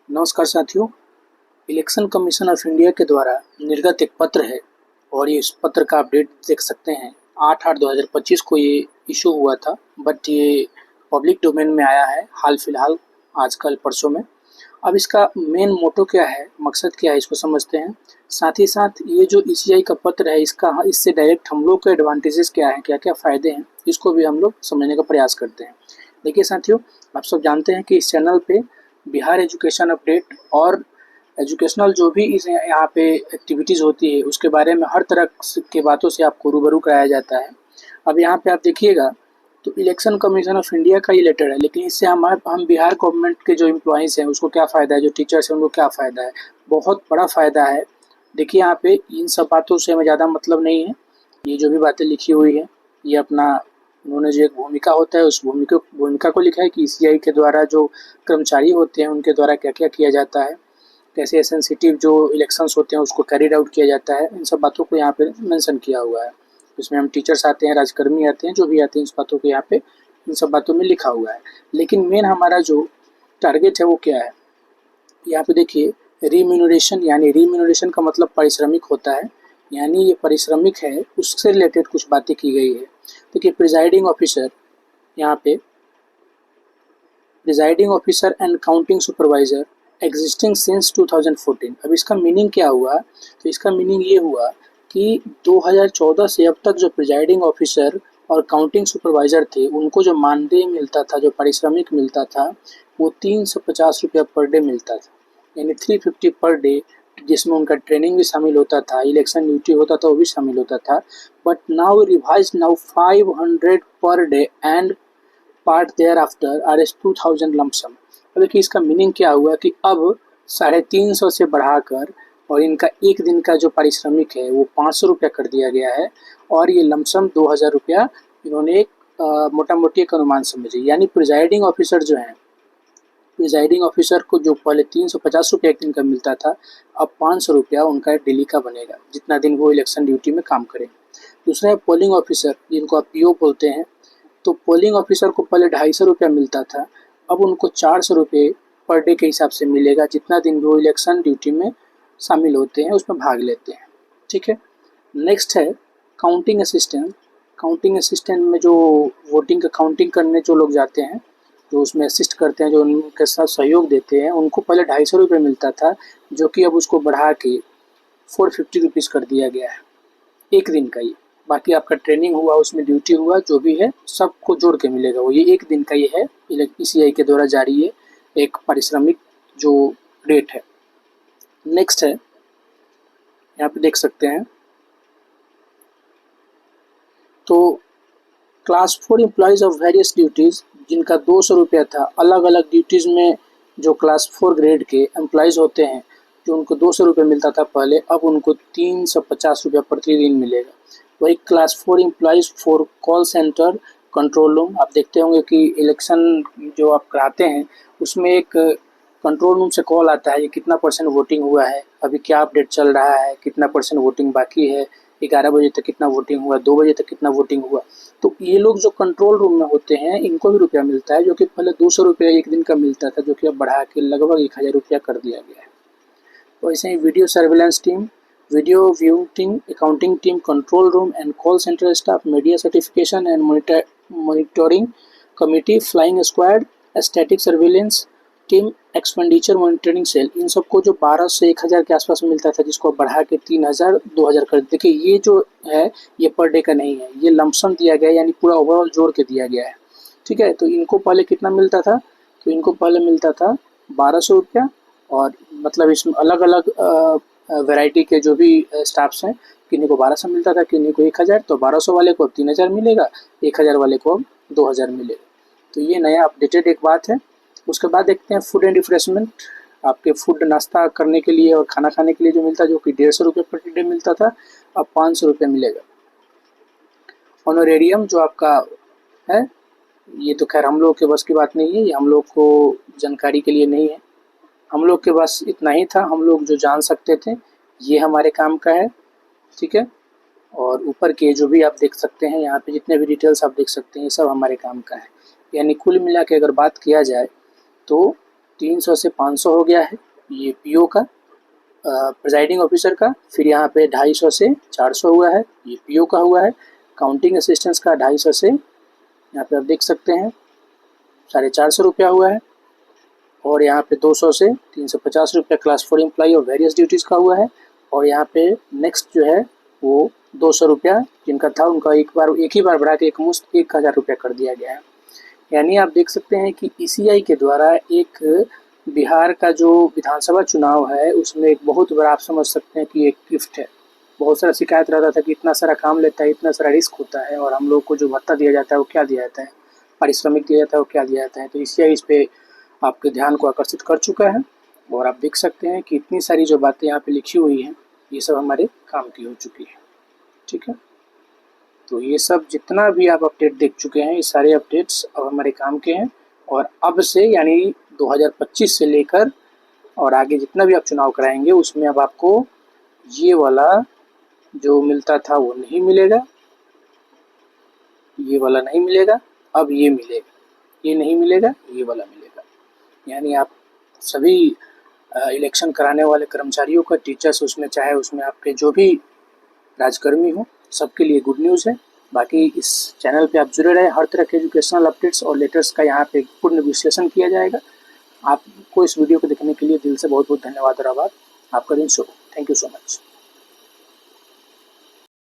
नमस्कार साथियों। Election commission of India के द्वारा निर्गत एक पत्र है और ये इस पत्र का अपडेट देख सकते हैं। 8/8/2025 को ये इशू हुआ था, बट ये पब्लिक डोमेन में आया है हाल फिलहाल, आजकल परसों में। अब इसका मेन मोटो क्या है, मकसद क्या है, इसको समझते हैं। साथ ही साथ ये जो ईसीआई का पत्र है, इससे डायरेक्ट हम लोग के एडवांटेजेस क्या हैं, क्या क्या फ़ायदे हैं, इसको भी हम लोग समझने का प्रयास करते हैं। देखिए साथियों, आप सब जानते हैं कि इस चैनल पे बिहार एजुकेशन अपडेट और एजुकेशनल जो भी इस यहाँ पे एक्टिविटीज़ होती है उसके बारे में हर तरह के बातों से आपको रूबरू कराया जाता है। अब यहाँ पे आप देखिएगा तो इलेक्शन कमीशन ऑफ इंडिया का ये लेटर है, लेकिन इससे हम बिहार गवर्नमेंट के जो एम्प्लॉइज़ हैं उसको क्या फ़ायदा है, जो टीचर्स हैं उनको क्या फ़ायदा है। बहुत बड़ा फ़ायदा है। देखिए यहाँ पे इन सब बातों से हमें ज़्यादा मतलब नहीं है। ये जो भी बातें लिखी हुई है ये अपना उन्होंने जो एक भूमिका होता है उस भूमिका को लिखा है कि ईसीआई के द्वारा जो कर्मचारी होते हैं उनके द्वारा क्या क्या किया जाता है, कैसे सेंसिटिव जो इलेक्शंस होते हैं उसको कैरिड आउट किया जाता है। इन सब बातों को यहाँ पे मेंशन किया हुआ है। इसमें हम टीचर्स आते हैं, राजकर्मी आते हैं, जो भी आते हैं, इस बातों को यहाँ पे इन सब बातों में लिखा हुआ है। लेकिन मेन हमारा जो टारगेट है वो क्या है, यहाँ पे देखिए रिम्यूनरेशन, यानी रिम्यूनरेशन का मतलब पारिश्रमिक होता है, यानी ये पारिश्रमिक है उससे रिलेटेड कुछ बातें की गई है। देखिए प्रिजाइडिंग ऑफिसर, यहाँ पे presiding officer and counting supervisor existing since 2014। अब इसका मीनिंग क्या हुआ, तो इसका मीनिंग ये हुआ कि 2014 से अब तक जो प्रिजाइडिंग ऑफिसर और काउंटिंग सुपरवाइजर थे उनको जो मानदेय मिलता था, जो पारिश्रमिक मिलता था, वो 350 रुपया पर डे मिलता था, यानी 350 पर डे, जिसमें उनका ट्रेनिंग भी शामिल होता था, इलेक्शन ड्यूटी होता था वो भी शामिल होता था। But now revise, now 500 per day and part thereafter R S 2000 lump sum. अब देखिए इसका मीनिंग क्या हुआ कि अब 350 से बढ़ाकर और इनका एक दिन का जो पारिश्रमिक है वो 500 रुपया कर दिया गया है, और ये लमसम 2000 रुपया इन्होंने एक मोटा मोटी एक अनुमान समझे। यानी प्रिजाइडिंग ऑफिसर जो हैं, प्रिजाइडिंग ऑफिसर को जो पहले 350 रुपया एक दिन का मिलता था, अब 500 रुपया उनका डेली का बनेगा, जितना दिन वो इलेक्शन ड्यूटी में काम करें। दूसरा है पोलिंग ऑफिसर, जिनको आप पीओ बोलते हैं। तो पोलिंग ऑफिसर को पहले 250 रुपया मिलता था, अब उनको 400 रुपये पर डे के हिसाब से मिलेगा, जितना दिन वो इलेक्शन ड्यूटी में शामिल होते हैं, उसमें भाग लेते हैं। ठीक है। नेक्स्ट है काउंटिंग असिस्टेंट। काउंटिंग असिस्टेंट में जो वोटिंग का काउंटिंग करने जो लोग जाते हैं, जो उसमें असिस्ट करते हैं, जो उनके साथ सहयोग देते हैं, उनको पहले 250 रुपये मिलता था, जो कि अब उसको बढ़ा के 450 रुपीज़ कर दिया गया है एक दिन का। ये बाकी आपका ट्रेनिंग हुआ, उसमें ड्यूटी हुआ, जो भी है सबको जोड़ के मिलेगा वो, ये एक दिन का ये है, ईसीआई के द्वारा जारी है एक पारिश्रमिक जो रेट है। नेक्स्ट है, यहाँ पे देख सकते हैं, तो class 4 employees of various duties, जिनका 200 रुपया था, अलग अलग ड्यूटीज़ में जो क्लास 4 ग्रेड के एम्प्लॉयज़ होते हैं, जो उनको 200 रुपये मिलता था पहले, अब उनको 350 रुपया प्रतिदिन मिलेगा। वही class 4 employees for call centre control room, आप देखते होंगे कि इलेक्शन जो आप कराते हैं उसमें एक कंट्रोल रूम से कॉल आता है, ये कितना % वोटिंग हुआ है, अभी क्या अपडेट चल रहा है, कितना % वोटिंग बाकी है, 11 बजे तक कितना वोटिंग हुआ, 2 बजे तक कितना वोटिंग हुआ। तो ये लोग जो कंट्रोल रूम में होते हैं इनको भी रुपया मिलता है, जो कि पहले 200 रुपया एक दिन का मिलता था, जो कि अब बढ़ा के लगभग 1000 रुपया कर दिया गया है। तो ऐसे ही video surveillance team, video viewing team, accounting team, control room and call centre staff, media certification and monitoring committee, flying squad, static surveillance team, expenditure monitoring cell, इन सबको जो 1200 से 1000 के आसपास मिलता था, जिसको बढ़ा के 3000 2000 कर। देखिए ये जो है ये पर डे का नहीं है, ये लमसम दिया गया है, यानी पूरा ओवरऑल जोड़ के दिया गया है। ठीक है। तो इनको पहले कितना मिलता था, तो इनको पहले मिलता था 1200 रुपया, और मतलब इसमें अलग अलग वैरायटी के जो भी स्टाफ्स हैं, किन्हीं को 1200 मिलता था, किन्हीं को 1000, तो 1200 वाले को अब 3000 मिलेगा, 1000 वाले को अब 2000 मिलेगा। तो ये नया अपडेटेड एक बात है। उसके बाद देखते हैं फूड एंड रिफ्रेशमेंट, आपके फूड नाश्ता करने के लिए और खाना खाने के लिए जो मिलता है, जो कि 150 रुपये प्रति डे मिलता था, अब 500 रुपये मिलेगा। ऑनोरेरियम जो आपका है, ये तो खैर हम लोग के बस की बात नहीं है, ये हम लोग को जानकारी के लिए नहीं है, हम लोग के बस इतना ही था, हम लोग जो जान सकते थे ये हमारे काम का है। ठीक है। और ऊपर के जो भी आप देख सकते हैं, यहाँ पे जितने भी डिटेल्स आप देख सकते हैं, ये सब हमारे काम का है। यानी कुल मिला के अगर बात किया जाए तो 300 से 500 हो गया है ये पीओ का, प्रिजाइडिंग ऑफिसर का। फिर यहाँ पे 250 से 400 हुआ है, ये पीओ का हुआ है। काउंटिंग असिस्टेंट्स का 250 से, यहाँ पे आप देख सकते हैं 450 रुपया हुआ है। और यहाँ पे 200 से 350 रुपया क्लास 4 एम्प्लॉई और वेरियस ड्यूटीज़ का हुआ है। और यहाँ पे नेक्स्ट जो है वो 200 रुपया जिनका था उनका एक ही बार बढ़ा के एक मुश्त 1000 रुपया कर दिया गया है। यानी आप देख सकते हैं कि ईसीआई के द्वारा एक बिहार का जो विधानसभा चुनाव है उसमें एक बहुत बड़ा, आप समझ सकते हैं कि एक गिफ्ट है। बहुत सारा शिकायत रहता था कि इतना सारा काम लेता है, इतना सारा रिस्क होता है, और हम लोग को जो भत्ता दिया जाता है वो क्या दिया जाता है, पारिश्रमिक दिया जाता है वो क्या दिया जाता है। तो ईसीआई इस पे आपके ध्यान को आकर्षित कर चुका है। और आप देख सकते हैं कि इतनी सारी जो बातें यहाँ पे लिखी हुई हैं ये सब हमारे काम की हो चुकी है। ठीक है, तो ये सब जितना भी आप अपडेट देख चुके हैं ये सारे अपडेट्स अब हमारे काम के हैं। और अब से यानी 2025 से लेकर और आगे जितना भी आप चुनाव कराएंगे उसमें अब आपको ये वाला जो मिलता था वो नहीं मिलेगा, ये वाला नहीं मिलेगा, अब ये मिलेगा। ये नहीं मिलेगा, ये वाला मिलेगा। यानी आप सभी इलेक्शन कराने वाले कर्मचारियों का, टीचर्स उसमें, चाहे उसमें आपके जो भी राजकर्मी हो, सबके लिए गुड न्यूज़ है। बाकी इस चैनल पे आप जुड़े रहें, हर तरह के एजुकेशनल अपडेट्स और लेटर्स का यहाँ पे पूर्ण विश्लेषण किया जाएगा। आपको इस वीडियो को देखने के लिए दिल से बहुत बहुत धन्यवाद और आभार। आपका दिन शुभ हो। Thank you so much.